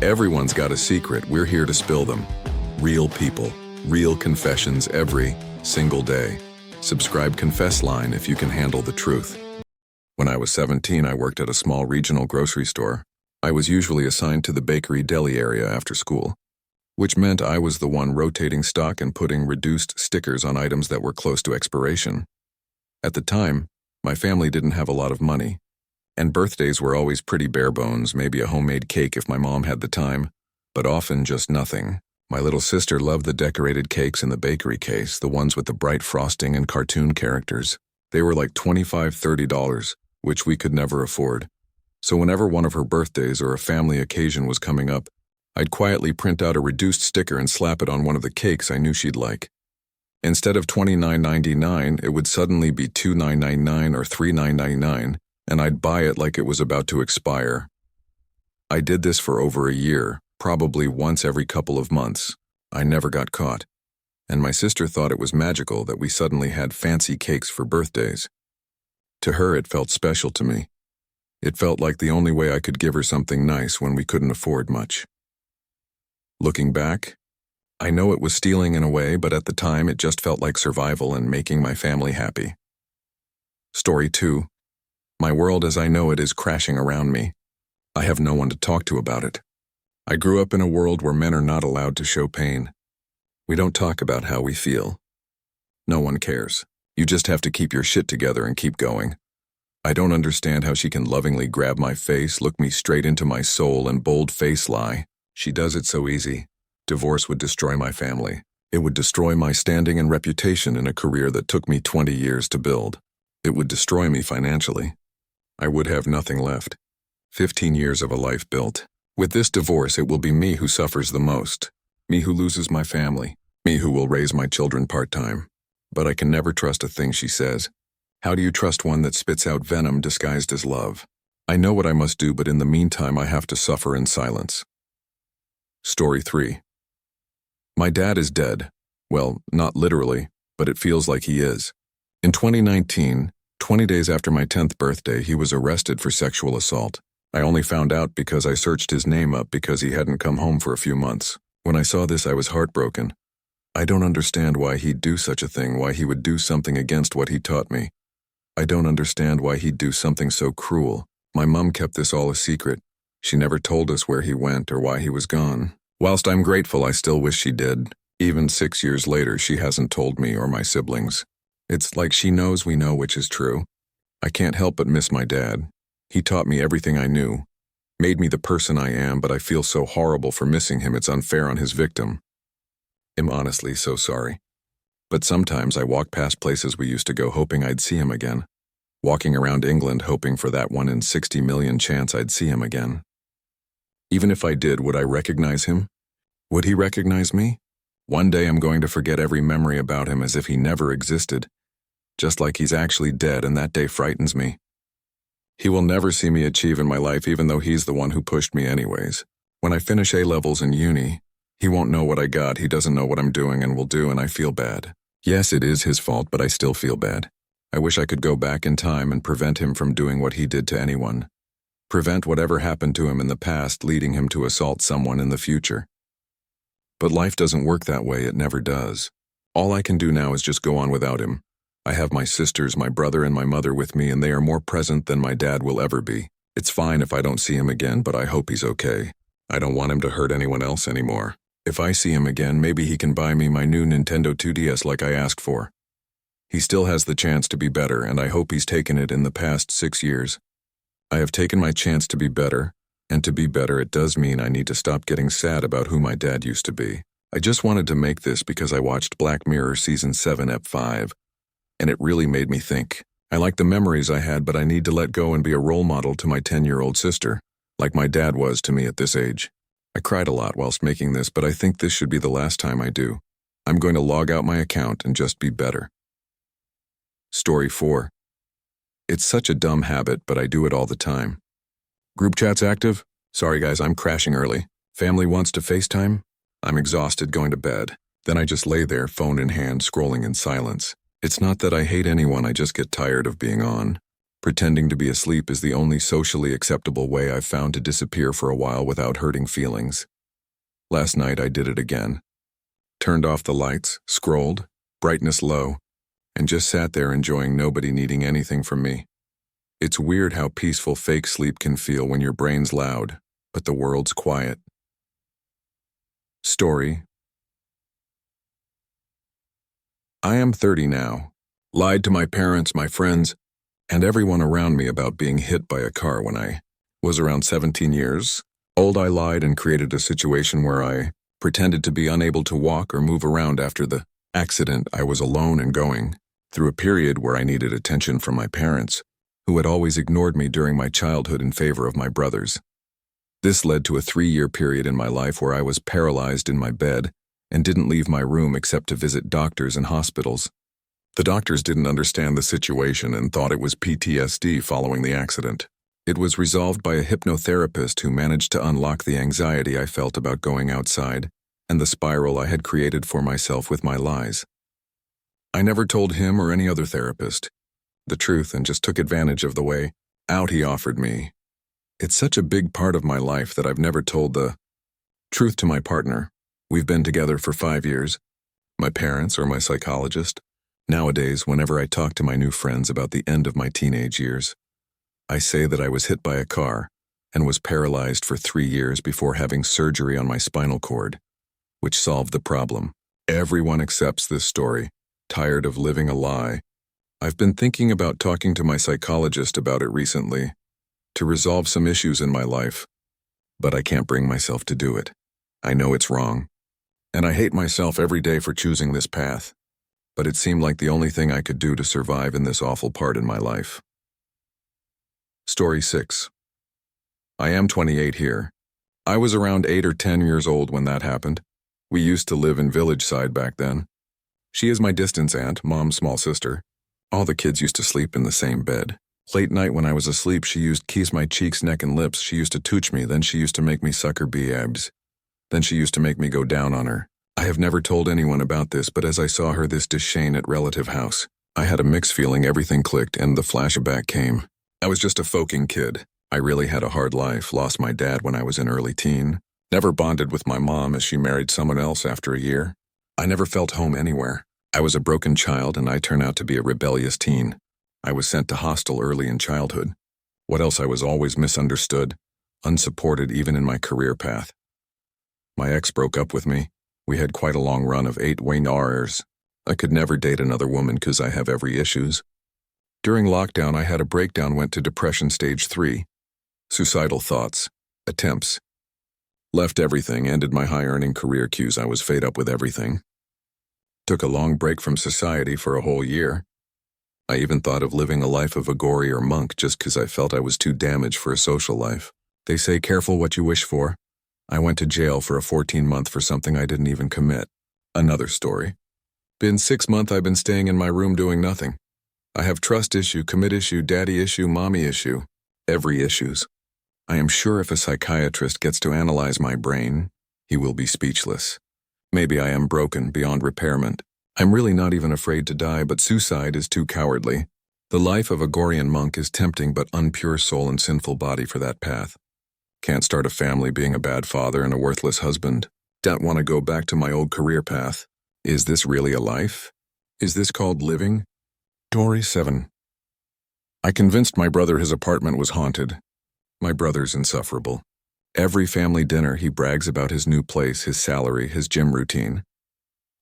Everyone's got a secret, we're here to spill them. Real people, real confessions every single day. Subscribe ConfessLine if you can handle the truth. When I was 17, I worked at a small regional grocery store. I was usually assigned to the bakery deli area after school, which meant I was the one rotating stock and putting reduced stickers on items that were close to expiration. At the time, my family didn't have a lot of money, and birthdays were always pretty bare bones, maybe a homemade cake if my mom had the time, but often just nothing. My little sister loved the decorated cakes in the bakery case, the ones with the bright frosting and cartoon characters. They were like $25, $30, which we could never afford. So whenever one of her birthdays or a family occasion was coming up, I'd quietly print out a reduced sticker and slap it on one of the cakes I knew she'd like. Instead of $29.99, it would suddenly be $2.999 or $3.999, and I'd buy it like it was about to expire. I did this for over a year, probably once every couple of months. I never got caught, and my sister thought it was magical that we suddenly had fancy cakes for birthdays. To her, it felt special to me. It felt like the only way I could give her something nice when we couldn't afford much. Looking back, I know it was stealing in a way, but at the time it just felt like survival and making my family happy. Story 2. My world as I know it is crashing around me. I have no one to talk to about it. I grew up in a world where men are not allowed to show pain. We don't talk about how we feel. No one cares. You just have to keep your shit together and keep going. I don't understand how she can lovingly grab my face, look me straight into my soul, and bold-face lie. She does it so easy. Divorce would destroy my family. It would destroy my standing and reputation in a career that took me 20 years to build. It would destroy me financially. I would have nothing left. 15 years of a life built. With this divorce, it will be me who suffers the most. Me who loses my family. Me who will raise my children part-time. But I can never trust a thing she says. How do you trust one that spits out venom disguised as love? I know what I must do, but in the meantime I have to suffer in silence. Story 3. My dad is dead. Well, not literally, but it feels like he is. In 2019, 20 days after my 10th birthday, he was arrested for sexual assault. I only found out because I searched his name up because he hadn't come home for a few months. When I saw this, I was heartbroken. I don't understand why he'd do such a thing, why he would do something against what he taught me. I don't understand why he'd do something so cruel. My mom kept this all a secret. She never told us where he went or why he was gone. Whilst I'm grateful, I still wish she did. Even 6 years later, she hasn't told me or my siblings. It's like she knows we know which is true. I can't help but miss my dad. He taught me everything I knew, made me the person I am, but I feel so horrible for missing him. It's unfair on his victim. I'm honestly so sorry. But sometimes I walk past places we used to go hoping I'd see him again. Walking around England hoping for that 1 in 60 million chance I'd see him again. Even if I did, would I recognize him? Would he recognize me? One day I'm going to forget every memory about him as if he never existed. Just like he's actually dead, and that day frightens me. He will never see me achieve in my life, even though he's the one who pushed me anyways. When I finish A-levels in uni, he won't know what I got, he doesn't know what I'm doing and will do, and I feel bad. Yes, it is his fault, but I still feel bad. I wish I could go back in time and prevent him from doing what he did to anyone. Prevent whatever happened to him in the past, leading him to assault someone in the future. But life doesn't work that way, it never does. All I can do now is just go on without him. I have my sisters, my brother, and my mother with me, and they are more present than my dad will ever be. It's fine if I don't see him again, but I hope he's okay. I don't want him to hurt anyone else anymore. If I see him again, maybe he can buy me my new Nintendo 2DS like I asked for. He still has the chance to be better, and I hope he's taken it in the past 6 years. I have taken my chance to be better, and to be better it does mean I need to stop getting sad about who my dad used to be. I just wanted to make this because I watched Black Mirror Season 7, Ep 5. And it really made me think. I like the memories I had, but I need to let go and be a role model to my 10-year-old sister, like my dad was to me at this age. I cried a lot whilst making this, but I think this should be the last time I do. I'm going to log out my account and just be better. Story 4. It's such a dumb habit, but I do it all the time. Group chats active? Sorry guys, I'm crashing early. Family wants to FaceTime? I'm exhausted going to bed. Then I just lay there, phone in hand, scrolling in silence. It's not that I hate anyone, I just get tired of being on. Pretending to be asleep is the only socially acceptable way I've found to disappear for a while without hurting feelings. Last night I did it again. Turned off the lights, scrolled, brightness low, and just sat there enjoying nobody needing anything from me. It's weird how peaceful fake sleep can feel when your brain's loud, but the world's quiet. Story. I am 30 now. Lied to my parents, my friends, and everyone around me about being hit by a car when I was around 17 years old. I lied and created a situation where I pretended to be unable to walk or move around after the accident. I was alone and going through a period where I needed attention from my parents, who had always ignored me during my childhood in favor of my brothers. This led to a 3-year period in my life where I was paralyzed in my bed and didn't leave my room except to visit doctors and hospitals. The doctors didn't understand the situation and thought it was PTSD following the accident. It was resolved by a hypnotherapist who managed to unlock the anxiety I felt about going outside and the spiral I had created for myself with my lies. I never told him or any other therapist the truth and just took advantage of the way out he offered me. It's such a big part of my life that I've never told the truth to my partner. We've been together for 5 years, my parents or my psychologist. Nowadays, whenever I talk to my new friends about the end of my teenage years, I say that I was hit by a car and was paralyzed for 3 years before having surgery on my spinal cord, which solved the problem. Everyone accepts this story, tired of living a lie. I've been thinking about talking to my psychologist about it recently, to resolve some issues in my life, but I can't bring myself to do it. I know it's wrong, and I hate myself every day for choosing this path, but it seemed like the only thing I could do to survive in this awful part in my life. Story 6. I am 28 here. I was around 8 or 10 years old when that happened. We used to live in village side back then. She is my distance aunt, Mom's small sister. All the kids used to sleep in the same bed. Late night when I was asleep, she used to kiss my cheeks, neck, and lips. She used to touch me, then she used to make me suck her abs. Then she used to make me go down on her. I have never told anyone about this, but as I saw her this Shane at relative house, I had a mixed feeling. Everything clicked and the flashback came. I was just a folking kid. I really had a hard life, lost my dad when I was an early teen, never bonded with my mom as she married someone else after a year. I never felt home anywhere. I was a broken child and I turned out to be a rebellious teen. I was sent to hostel early in childhood. What else? I was always misunderstood, unsupported even in my career path. My ex broke up with me. We had quite a long run of 8 years. I could never date another woman because I have every issues. During lockdown, I had a breakdown, went to depression stage 3. Suicidal thoughts, attempts. Left everything, ended my high-earning career cues. I was fed up with everything. Took a long break from society for a whole year. I even thought of living a life of a gory or monk just because I felt I was too damaged for a social life. They say careful what you wish for. I went to jail for a 14-month for something I didn't even commit. Another story. Been 6 months I've been staying in my room doing nothing. I have trust issue, commit issue, daddy issue, mommy issue. Every issues. I am sure if a psychiatrist gets to analyze my brain, he will be speechless. Maybe I am broken beyond repairment. I'm really not even afraid to die, but suicide is too cowardly. The life of a Gorian monk is tempting, but unpure soul and sinful body for that path. Can't start a family being a bad father and a worthless husband. Don't want to go back to my old career path. Is this really a life? Is this called living? Story 7. I convinced my brother his apartment was haunted. My brother's insufferable. Every family dinner he brags about his new place, his salary, his gym routine.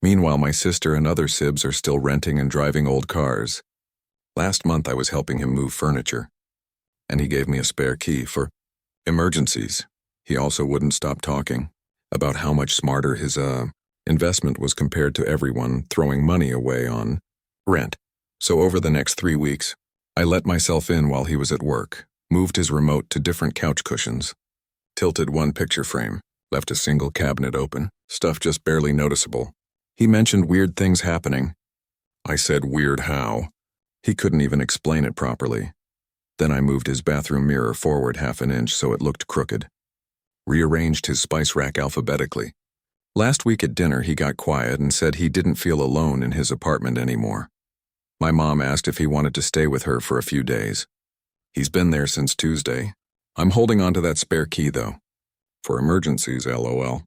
Meanwhile, my sister and other sibs are still renting and driving old cars. Last month I was helping him move furniture, and he gave me a spare key for emergencies. He also wouldn't stop talking about how much smarter his investment was compared to everyone throwing money away on rent. So over the next 3 weeks, I let myself in while he was at work, moved his remote to different couch cushions, tilted one picture frame, left a single cabinet open, stuff just barely noticeable. He mentioned weird things happening. I said, weird how? He couldn't even explain it properly. Then I moved his bathroom mirror forward 1/2 inch so it looked crooked. Rearranged his spice rack alphabetically. Last week at dinner he got quiet and said he didn't feel alone in his apartment anymore. My mom asked if he wanted to stay with her for a few days. He's been there since Tuesday. I'm holding on to that spare key, though. For emergencies, LOL.